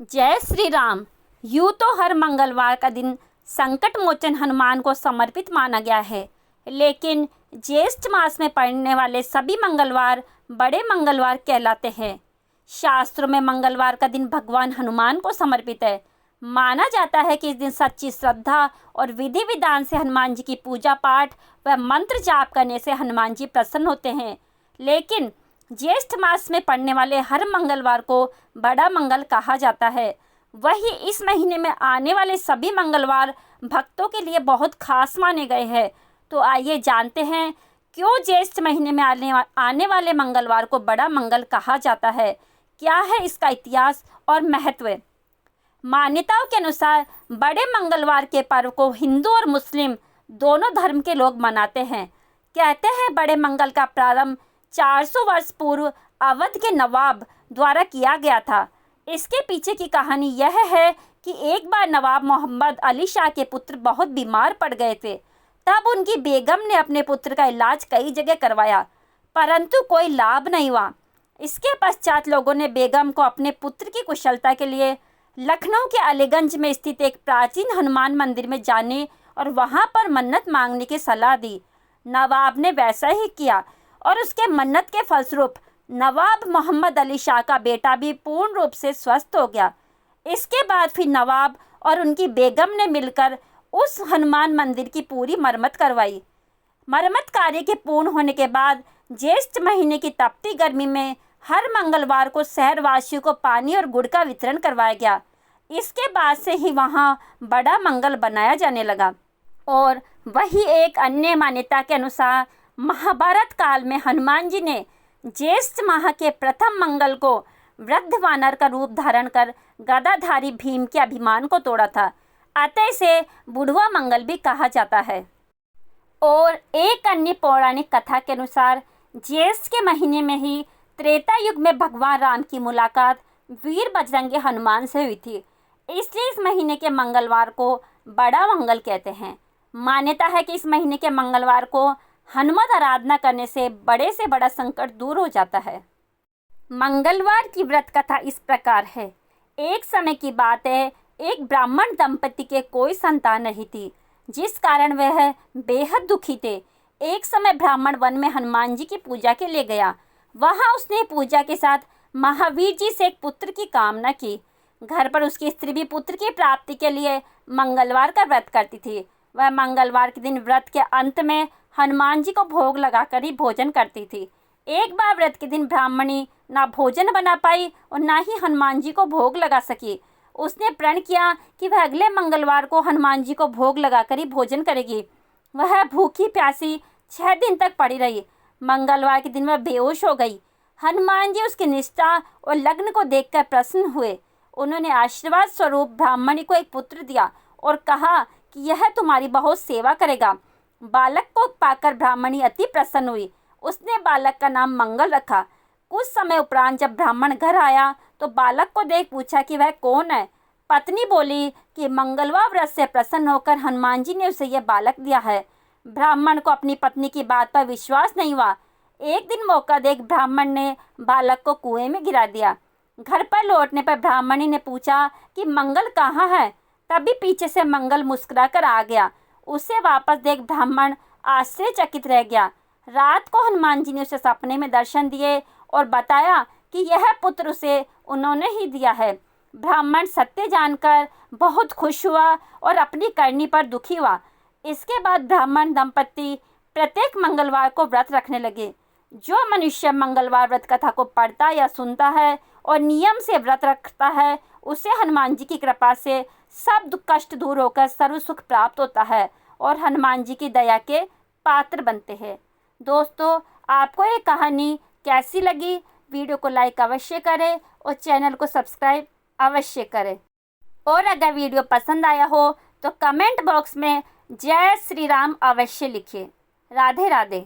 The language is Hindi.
जय श्री राम। यूँ तो हर मंगलवार का दिन संकट मोचन हनुमान को समर्पित माना गया है, लेकिन ज्येष्ठ मास में पड़ने वाले सभी मंगलवार बड़े मंगलवार कहलाते हैं। शास्त्रों में मंगलवार का दिन भगवान हनुमान को समर्पित है। माना जाता है कि इस दिन सच्ची श्रद्धा और विधि विधान से हनुमान जी की पूजा पाठ व मंत्र जाप करने से हनुमान जी प्रसन्न होते हैं। लेकिन ज्येष्ठ मास में पड़ने वाले हर मंगलवार को बड़ा मंगल कहा जाता है। वही इस महीने में आने वाले सभी मंगलवार भक्तों के लिए बहुत खास माने गए हैं। तो आइए जानते हैं क्यों ज्येष्ठ महीने में आने वाले मंगलवार को बड़ा मंगल कहा जाता है। क्या है इसका इतिहास और महत्व। मान्यताओं के अनुसार बड़े मंगलवार के पर्व को हिंदू और मुस्लिम दोनों धर्म के लोग मनाते हैं। कहते हैं बड़े मंगल का प्रारंभ 400 वर्ष पूर्व अवध के नवाब द्वारा किया गया था। इसके पीछे की कहानी यह है कि एक बार नवाब मोहम्मद अली शाह के पुत्र बहुत बीमार पड़ गए थे। तब उनकी बेगम ने अपने पुत्र का इलाज कई जगह करवाया, परंतु कोई लाभ नहीं हुआ। इसके पश्चात लोगों ने बेगम को अपने पुत्र की कुशलता के लिए लखनऊ के अलीगंज में स्थित एक प्राचीन हनुमान मंदिर में जाने और वहां पर मन्नत मांगने की सलाह दी। नवाब ने वैसा ही किया और उसके मन्नत के फलस्वरूप नवाब मोहम्मद अली शाह का बेटा भी पूर्ण रूप से स्वस्थ हो गया। इसके बाद फिर नवाब और उनकी बेगम ने मिलकर उस हनुमान मंदिर की पूरी मरम्मत करवाई। मरम्मत कार्य के पूर्ण होने के बाद ज्येष्ठ महीने की तपती गर्मी में हर मंगलवार को शहरवासियों को पानी और गुड़ का वितरण करवाया गया। इसके बाद से ही वहाँ बड़ा मंगल बनाया जाने लगा। और वही एक अन्य मान्यता के अनुसार महाभारत काल में हनुमान जी ने ज्येष्ठ माह के प्रथम मंगल को वृद्ध वानर का रूप धारण कर गदाधारी भीम के अभिमान को तोड़ा था। अतः इसे बुढ़वा मंगल भी कहा जाता है। और एक अन्य पौराणिक कथा के अनुसार ज्येष्ठ के महीने में ही त्रेता युग में भगवान राम की मुलाकात वीर बजरंगी हनुमान से हुई थी। इसलिए इस महीने के मंगलवार को बड़ा मंगल कहते हैं। मान्यता है कि इस महीने के मंगलवार को हनुमत आराधना करने से बड़ा संकट दूर हो जाता है। मंगलवार की व्रत कथा इस प्रकार है। एक समय की बात है, एक ब्राह्मण दंपति के कोई संतान नहीं थी, जिस कारण वह बेहद दुखी थे। एक समय ब्राह्मण वन में हनुमान जी की पूजा के लिए गया। वहां उसने पूजा के साथ महावीर जी से एक पुत्र की कामना की। घर पर उसकी स्त्री भी पुत्र की प्राप्ति के लिए मंगलवार का व्रत करती थी। वह मंगलवार के दिन व्रत के अंत में हनुमान जी को भोग लगाकर ही भोजन करती थी। एक बार व्रत के दिन ब्राह्मणी ना भोजन बना पाई और ना ही हनुमान जी को भोग लगा सकी। उसने प्रण किया कि वह अगले मंगलवार को हनुमान जी को भोग लगाकर ही भोजन करेगी। वह भूखी प्यासी 6 दिन तक पड़ी रही। मंगलवार के दिन वह बेहोश हो गई। हनुमान जी उसकी निष्ठा और लग्न को देखकर प्रसन्न हुए। उन्होंने आशीर्वाद स्वरूप ब्राह्मणी को एक पुत्र दिया और कहा कि यह तुम्हारी बहुत सेवा करेगा। बालक को पाकर ब्राह्मणी अति प्रसन्न हुई। उसने बालक का नाम मंगल रखा। कुछ समय उपरांत जब ब्राह्मण घर आया तो बालक को देख पूछा कि वह कौन है। पत्नी बोली कि मंगलवार व्रत से प्रसन्न होकर हनुमान जी ने उसे यह बालक दिया है। ब्राह्मण को अपनी पत्नी की बात पर विश्वास नहीं हुआ। एक दिन मौका देख ब्राह्मण ने बालक को कुएं में गिरा दिया। घर पर लौटने पर ब्राह्मणी ने पूछा कि मंगल कहाँ है। तभी पीछे से मंगल मुस्कुरा कर आ गया। उसे वापस देख ब्राह्मण आश्चर्यचकित रह गया। रात को हनुमान जी ने उसे सपने में दर्शन दिए और बताया कि यह पुत्र उसे उन्होंने ही दिया है। ब्राह्मण सत्य जानकर बहुत खुश हुआ और अपनी करनी पर दुखी हुआ। इसके बाद ब्राह्मण दंपति प्रत्येक मंगलवार को व्रत रखने लगे। जो मनुष्य मंगलवार व्रत कथा को पढ़ता या सुनता है और नियम से व्रत रखता है, उसे हनुमान जी की कृपा से सब दुख कष्ट दूर होकर सर्व सुख प्राप्त होता है और हनुमान जी की दया के पात्र बनते हैं। दोस्तों, आपको ये कहानी कैसी लगी? वीडियो को लाइक अवश्य करें और चैनल को सब्सक्राइब अवश्य करें। और अगर वीडियो पसंद आया हो तो कमेंट बॉक्स में जय श्री राम अवश्य लिखिए। राधे राधे।